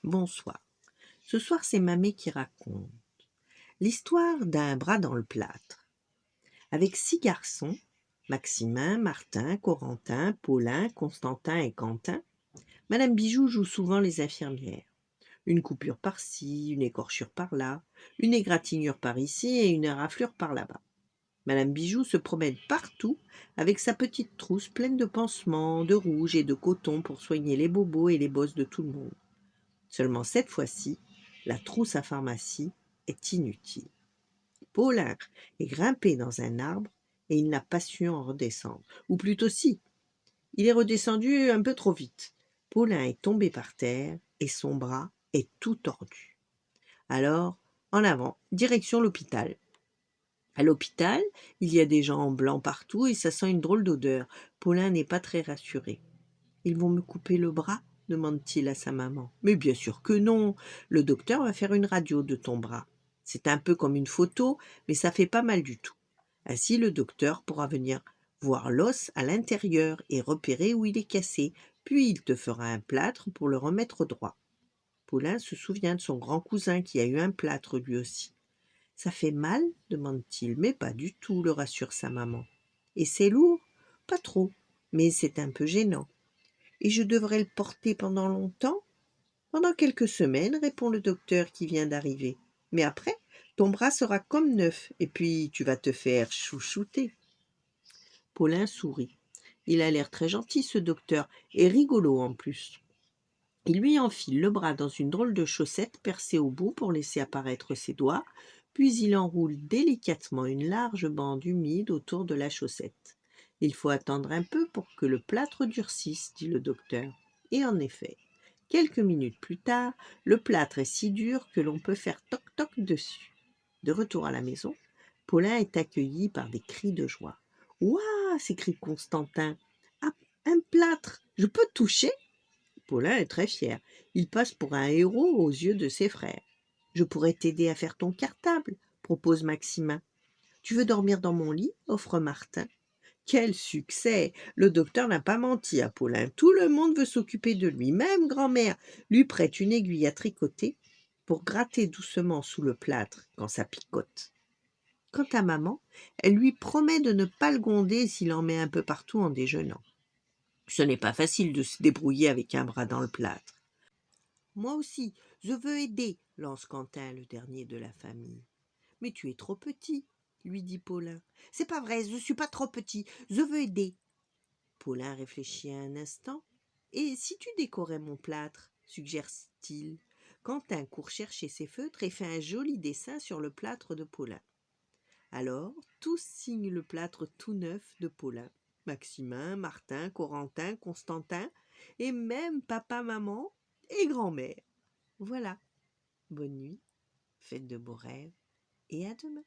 Bonsoir. Ce soir, c'est Mamé qui raconte l'histoire d'un bras dans le plâtre. Avec 6 garçons, Maximin, Martin, Corentin, Paulin, Constantin et Quentin, Madame Bijou joue souvent les infirmières. Une coupure par-ci, une écorchure par-là, une égratignure par-ici et une raflure par-là-bas. Madame Bijou se promène partout avec sa petite trousse pleine de pansements, de rouge et de coton pour soigner les bobos et les bosses de tout le monde. Seulement cette fois-ci, la trousse à pharmacie est inutile. Paulin est grimpé dans un arbre et il n'a pas su en redescendre. Ou plutôt si, il est redescendu un peu trop vite. Paulin est tombé par terre et son bras est tout tordu. Alors, en avant, direction l'hôpital. À l'hôpital, il y a des gens en blanc partout et ça sent une drôle d'odeur. Paulin n'est pas très rassuré. Ils vont me couper le bras demande-t-il à sa maman. Mais bien sûr que non. Le docteur va faire une radio de ton bras. C'est un peu comme une photo, mais ça fait pas mal du tout. Ainsi, le docteur pourra venir voir l'os à l'intérieur et repérer où il est cassé, puis il te fera un plâtre pour le remettre droit. Paulin se souvient de son grand cousin qui a eu un plâtre lui aussi. Ça fait mal demande-t-il. Mais pas du tout, le rassure sa maman. Et c'est lourd? Pas trop, mais c'est un peu gênant. Et je devrais le porter pendant longtemps? Pendant quelques semaines, répond le docteur qui vient d'arriver. Mais après, ton bras sera comme neuf, et puis tu vas te faire chouchouter. Paulin sourit. Il a l'air très gentil, ce docteur, et rigolo en plus. Il lui enfile le bras dans une drôle de chaussette percée au bout pour laisser apparaître ses doigts, puis il enroule délicatement une large bande humide autour de la chaussette. Il faut attendre un peu pour que le plâtre durcisse, dit le docteur. Et en effet, quelques minutes plus tard, le plâtre est si dur que l'on peut faire toc-toc dessus. De retour à la maison, Paulin est accueilli par des cris de joie. « Ouah !» s'écrie Constantin. « Ah, un plâtre! Je peux toucher ?» Paulin est très fier. Il passe pour un héros aux yeux de ses frères. « Je pourrais t'aider à faire ton cartable, » propose Maximin. « Tu veux dormir dans mon lit ?» offre Martin. Quel succès! Le docteur n'a pas menti à Paulin. Tout le monde veut s'occuper de lui. Même grand-mère lui prête une aiguille à tricoter pour gratter doucement sous le plâtre quand ça picote. Quant à maman, elle lui promet de ne pas le gronder s'il en met un peu partout en déjeunant. Ce n'est pas facile de se débrouiller avec un bras dans le plâtre. Moi aussi, je veux aider, lance Quentin, le dernier de la famille. Mais tu es trop petit, lui dit Paulin. C'est pas vrai, je suis pas trop petit, je veux aider. Paulin réfléchit un instant. Et si tu décorais mon plâtre, suggère-t-il. Quentin court chercher ses feutres et fait un joli dessin sur le plâtre de Paulin. Alors, tous signent le plâtre tout neuf de Paulin. Maximin, Martin, Corentin, Constantin, et même papa, maman et grand-mère. Voilà. Bonne nuit, faites de beaux rêves, et à demain.